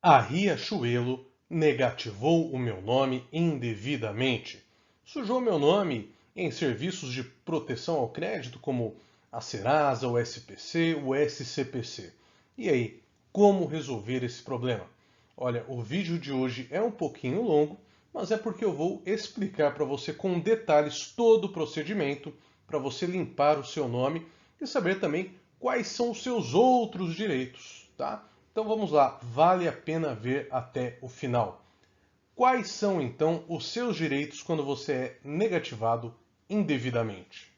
A Riachuelo negativou o meu nome indevidamente. Sujou meu nome em serviços de proteção ao crédito como a Serasa, o SPC, o SCPC. E aí, como resolver esse problema? Olha, o vídeo de hoje é um pouquinho longo, mas é porque eu vou explicar para você com detalhes todo o procedimento para você limpar o seu nome e saber também quais são os seus outros direitos, tá? Então vamos lá, vale a pena ver até o final. Quais são então os seus direitos quando você é negativado indevidamente?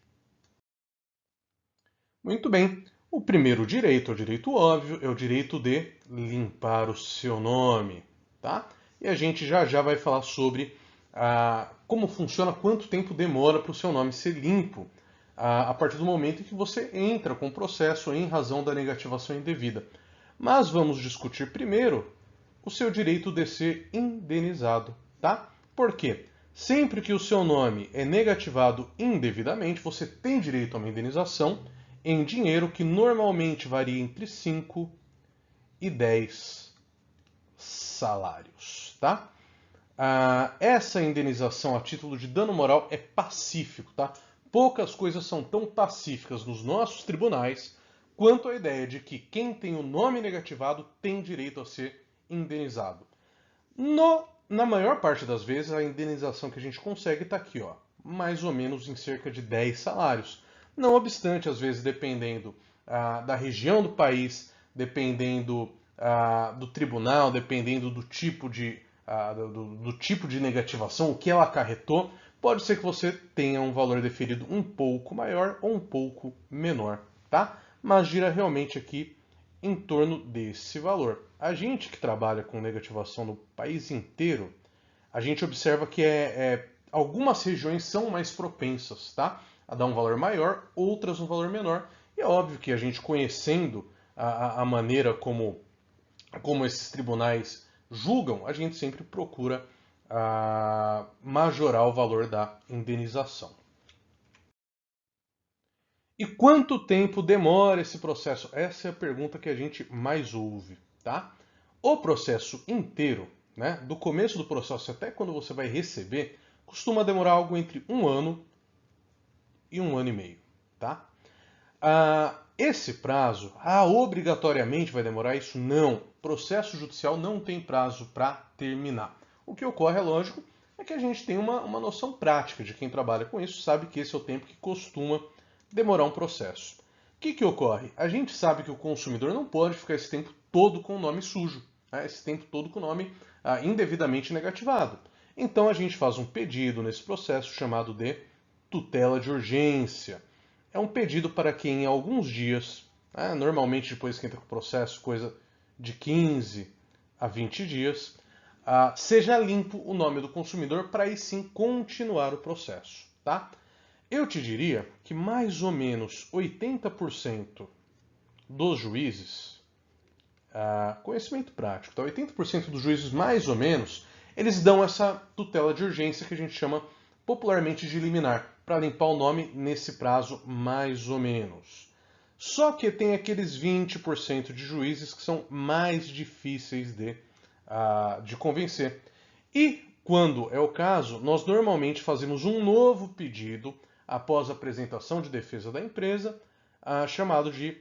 Muito bem. O primeiro direito, é o direito óbvio, é o direito de limpar o seu nome, tá? E a gente já já vai falar sobre como funciona, quanto tempo demora para o seu nome ser limpo a partir do momento em que você entra com o processo em razão da negativação indevida. Mas vamos discutir primeiro o seu direito de ser indenizado, tá? Por quê? Sempre que o seu nome é negativado indevidamente, você tem direito a uma indenização em dinheiro que normalmente varia entre 5 e 10 salários, tá? Essa indenização a título de dano moral é pacífico, tá? Poucas coisas são tão pacíficas nos nossos tribunais quanto a ideia de que quem tem o nome negativado tem direito a ser indenizado. Na maior parte das vezes, a indenização que a gente consegue está aqui, ó, mais ou menos em cerca de 10 salários. Não obstante, às vezes, dependendo da região do país, dependendo do tribunal, dependendo do tipo de negativação, o que ela acarretou, pode ser que você tenha um valor deferido um pouco maior ou um pouco menor, tá? Mas gira realmente aqui em torno desse valor. A gente que trabalha com negativação no país inteiro, a gente observa que algumas regiões são mais propensas, tá? A dar um valor maior, outras um valor menor. E é óbvio que a gente conhecendo a maneira como esses tribunais julgam, a gente sempre procura majorar o valor da indenização. E quanto tempo demora esse processo? Essa é a pergunta que a gente mais ouve, tá? O processo inteiro, né, do começo do processo até quando você vai receber, costuma demorar algo entre 1 ano e 1 ano e meio, tá? Esse prazo, obrigatoriamente vai demorar isso? Não. Processo judicial não tem prazo para terminar. O que ocorre, é lógico, é que a gente tem uma noção prática de quem trabalha com isso, sabe que esse é o tempo que costuma demorar um processo. O que ocorre? A gente sabe que o consumidor não pode ficar esse tempo todo com o nome sujo, né? Esse tempo todo com o nome indevidamente negativado. Então a gente faz um pedido nesse processo chamado de tutela de urgência. É um pedido para que em alguns dias, normalmente depois que entra com o processo, coisa de 15 a 20 dias, seja limpo o nome do consumidor para aí sim continuar o processo, tá? Eu te diria que mais ou menos 80% dos juízes, conhecimento prático, tá? 80% dos juízes mais ou menos, eles dão essa tutela de urgência que a gente chama popularmente de liminar, para limpar o nome nesse prazo mais ou menos. Só que tem aqueles 20% de juízes que são mais difíceis de convencer. E, quando é o caso, nós normalmente fazemos um novo pedido após a apresentação de defesa da empresa, chamado de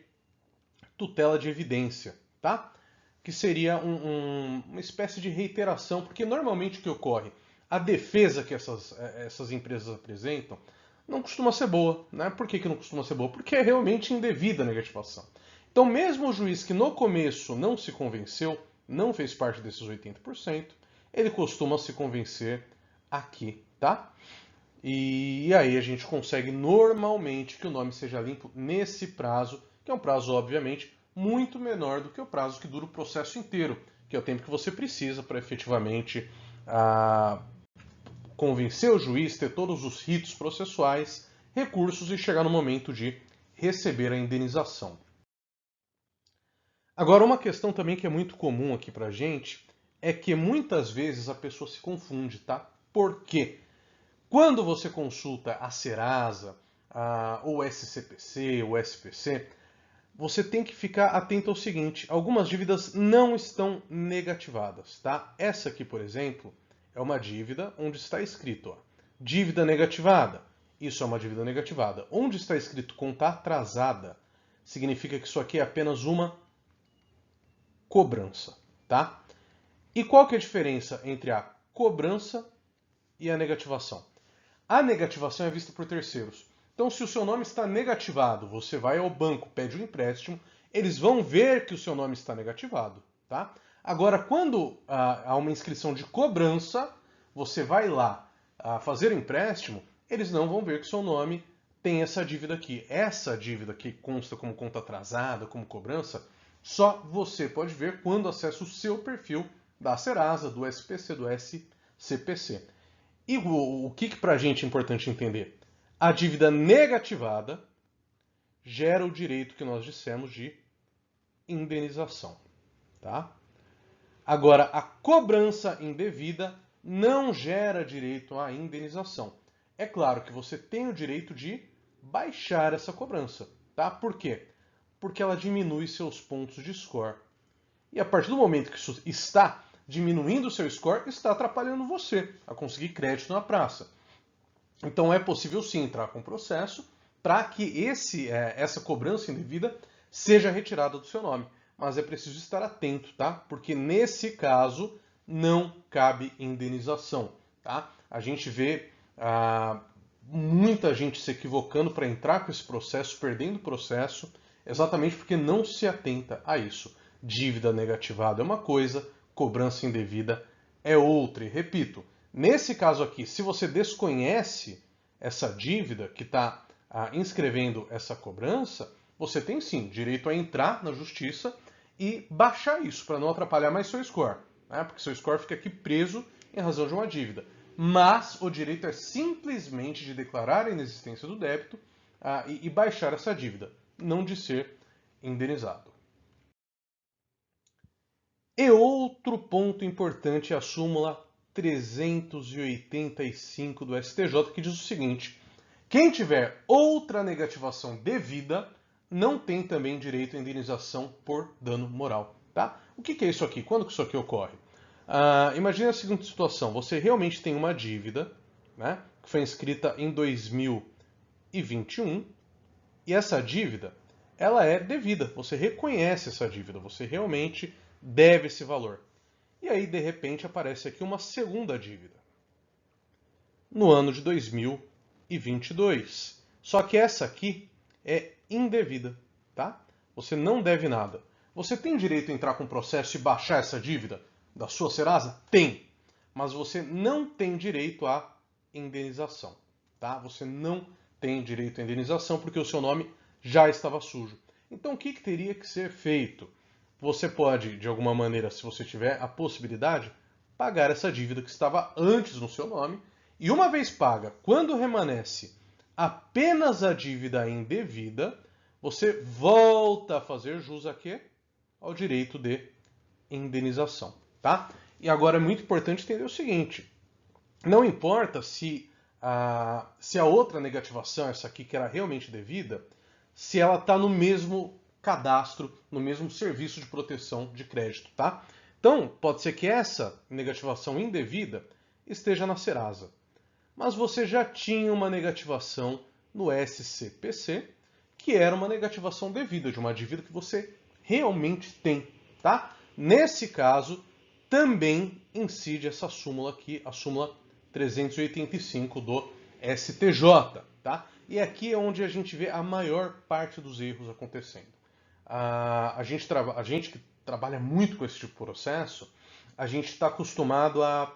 tutela de evidência, tá? Que seria uma espécie de reiteração, porque normalmente o que ocorre? A defesa que essas empresas apresentam não costuma ser boa, né? Por que não costuma ser boa? Porque é realmente indevida a negativação. Então, mesmo o juiz que no começo não se convenceu, não fez parte desses 80%, ele costuma se convencer aqui, tá? E aí a gente consegue normalmente que o nome seja limpo nesse prazo, que é um prazo, obviamente, muito menor do que o prazo que dura o processo inteiro, que é o tempo que você precisa para efetivamente convencer o juiz, ter todos os ritos processuais, recursos e chegar no momento de receber a indenização. Agora, uma questão também que é muito comum aqui pra gente é que muitas vezes a pessoa se confunde, tá? Por quê? Quando você consulta a Serasa, o SCPC, o SPC, você tem que ficar atento ao seguinte: algumas dívidas não estão negativadas, tá? Essa aqui, por exemplo, é uma dívida onde está escrito, ó, dívida negativada. Isso é uma dívida negativada. Onde está escrito conta atrasada, significa que isso aqui é apenas uma cobrança, tá? E qual que é a diferença entre a cobrança e a negativação? A negativação é vista por terceiros. Então, se o seu nome está negativado, você vai ao banco, pede um empréstimo, eles vão ver que o seu nome está negativado, tá? Agora, quando há uma inscrição de cobrança, você vai lá fazer o empréstimo, eles não vão ver que o seu nome tem essa dívida aqui. Essa dívida que consta como conta atrasada, como cobrança, só você pode ver quando acessa o seu perfil da Serasa, do SPC, do SCPC. E o que para a gente é importante entender? A dívida negativada gera o direito que nós dissemos de indenização, tá? Agora, a cobrança indevida não gera direito à indenização. É claro que você tem o direito de baixar essa cobrança, tá? Por quê? Porque ela diminui seus pontos de score. E a partir do momento que isso está diminuindo o seu score, está atrapalhando você a conseguir crédito na praça. Então é possível sim entrar com processo para que essa cobrança indevida seja retirada do seu nome. Mas é preciso estar atento, tá? Porque nesse caso não cabe indenização, tá? A gente vê muita gente se equivocando para entrar com esse processo, perdendo o processo, exatamente porque não se atenta a isso. Dívida negativada é uma coisa, cobrança indevida é outra. E repito, nesse caso aqui, se você desconhece essa dívida que está inscrevendo essa cobrança, você tem sim direito a entrar na justiça e baixar isso para não atrapalhar mais seu score, né? Porque seu score fica aqui preso em razão de uma dívida. Mas o direito é simplesmente de declarar a inexistência do débito e baixar essa dívida, não de ser indenizado. E outro ponto importante é a súmula 385 do STJ, que diz o seguinte: quem tiver outra negativação devida não tem também direito à indenização por dano moral. Tá? O que é isso aqui? Quando que isso aqui ocorre? Imagine a seguinte situação: você realmente tem uma dívida, né, que foi inscrita em 2021 e essa dívida ela é devida. Você reconhece essa dívida, você realmente deve esse valor. E aí, de repente, aparece aqui uma segunda dívida no ano de 2022. Só que essa aqui é indevida, tá? Você não deve nada. Você tem direito a entrar com processo e baixar essa dívida da sua Serasa? Tem. Mas você não tem direito à indenização, tá? Você não tem direito à indenização porque o seu nome já estava sujo. Então, o que teria que ser feito? Você pode, de alguma maneira, se você tiver a possibilidade, pagar essa dívida que estava antes no seu nome. E uma vez paga, quando remanesce apenas a dívida indevida, você volta a fazer jus a quê? Ao direito de indenização, tá? E agora é muito importante entender o seguinte: não importa se a outra negativação, essa aqui que era realmente devida, se ela está no mesmo cadastro, no mesmo serviço de proteção de crédito, tá? Então, pode ser que essa negativação indevida esteja na Serasa, mas você já tinha uma negativação no SCPC, que era uma negativação devida, de uma dívida que você realmente tem, tá? Nesse caso, também incide essa súmula aqui, a súmula 385 do STJ, tá? E aqui é onde a gente vê a maior parte dos erros acontecendo. A gente que trabalha muito com esse tipo de processo, a gente está acostumado a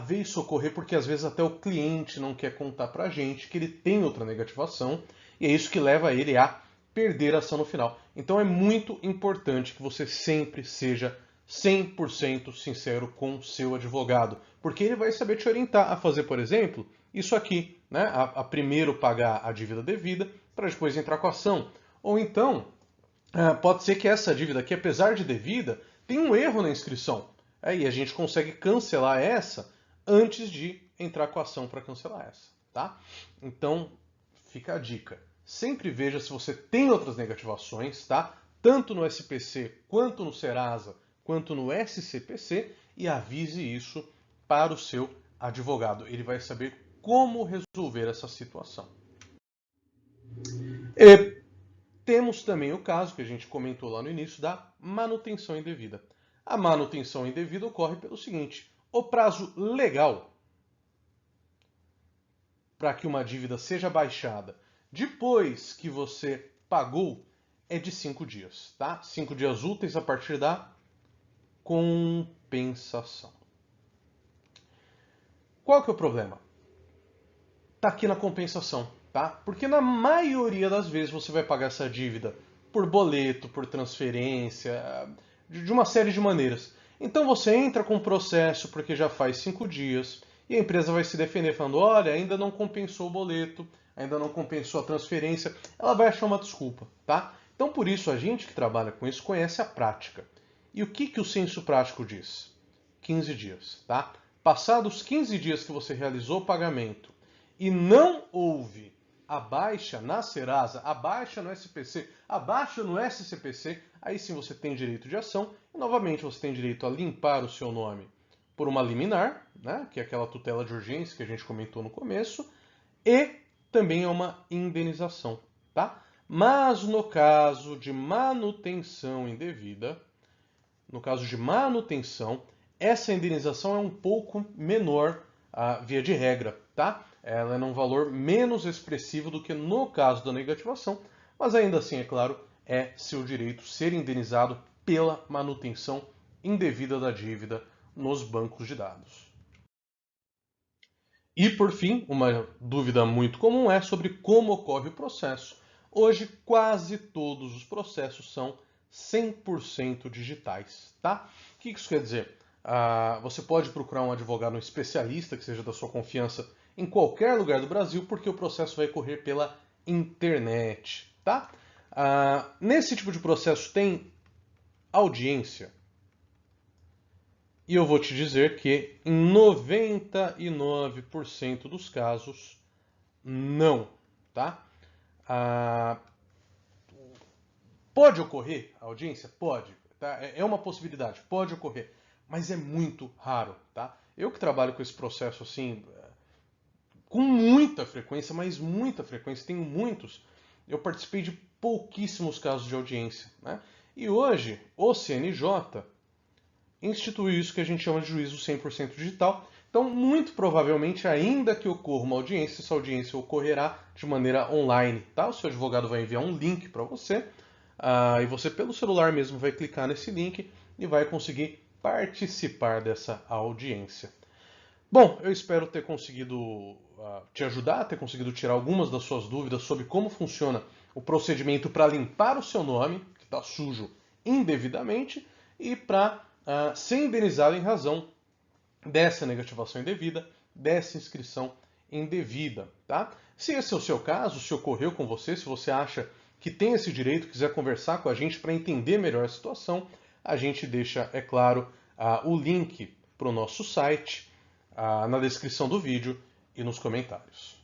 ver isso ocorrer porque às vezes até o cliente não quer contar para a gente que ele tem outra negativação e é isso que leva ele a perder a ação no final. Então é muito importante que você sempre seja 100% sincero com o seu advogado, porque ele vai saber te orientar a fazer, por exemplo, isso aqui, né? A primeiro pagar a dívida devida para depois entrar com a ação. Ou então, pode ser que essa dívida aqui, apesar de devida, tenha um erro na inscrição. E a gente consegue cancelar essa antes de entrar com a ação para cancelar essa, tá? Então, fica a dica. sempre veja se você tem outras negativações, tá? Tanto no SPC, quanto no Serasa, quanto no SCPC, e avise isso para o seu advogado. Ele vai saber como resolver essa situação. E temos também o caso que a gente comentou lá no início da manutenção indevida. A manutenção indevida ocorre pelo seguinte: o prazo legal para que uma dívida seja baixada depois que você pagou é de 5 dias, tá? 5 dias úteis a partir da compensação. Qual que é o problema? Tá aqui na compensação, tá? Porque na maioria das vezes você vai pagar essa dívida por boleto, por transferência, de uma série de maneiras. Então você entra com o processo porque já faz 5 dias e a empresa vai se defender falando, olha, ainda não compensou o boleto, ainda não compensou a transferência, ela vai achar uma desculpa, tá? Então por isso a gente que trabalha com isso conhece a prática. E o que o senso prático diz? 15 dias, tá? Passados 15 dias que você realizou o pagamento e não houve a baixa na Serasa, a baixa no SPC, a baixa no SCPC, aí sim você tem direito de ação e novamente você tem direito a limpar o seu nome por uma liminar, né, que é aquela tutela de urgência que a gente comentou no começo, e também é uma indenização, tá? Mas no caso de manutenção indevida, essa indenização é um pouco menor, via de regra, tá? Ela é num valor menos expressivo do que no caso da negativação, mas ainda assim, é claro, é seu direito ser indenizado pela manutenção indevida da dívida nos bancos de dados. E por fim, uma dúvida muito comum é sobre como ocorre o processo. Hoje, quase todos os processos são 100% digitais, tá? O que isso quer dizer? Você pode procurar um advogado, um especialista que seja da sua confiança em qualquer lugar do Brasil, porque o processo vai correr pela internet, tá? Nesse tipo de processo tem audiência. E eu vou te dizer que em 99% dos casos, não, tá? Pode ocorrer a audiência? Pode, tá? É uma possibilidade, pode ocorrer, mas é muito raro, tá? Eu que trabalho com esse processo assim, com muita frequência, mas muita frequência, tenho muitos, eu participei de pouquíssimos casos de audiência, né? E hoje, o CNJ instituiu isso que a gente chama de juízo 100% digital. Então, muito provavelmente, ainda que ocorra uma audiência, essa audiência ocorrerá de maneira online, tá? O seu advogado vai enviar um link para você, e você, pelo celular mesmo, vai clicar nesse link e vai conseguir participar dessa audiência. Bom, eu espero ter conseguido te ajudar, ter conseguido tirar algumas das suas dúvidas sobre como funciona o procedimento para limpar o seu nome, que está sujo indevidamente, e para ser indenizado em razão dessa negativação indevida, dessa inscrição indevida, tá? Se esse é o seu caso, se ocorreu com você, se você acha que tem esse direito, quiser conversar com a gente para entender melhor a situação, a gente deixa, é claro, o link para o nosso site na descrição do vídeo e nos comentários.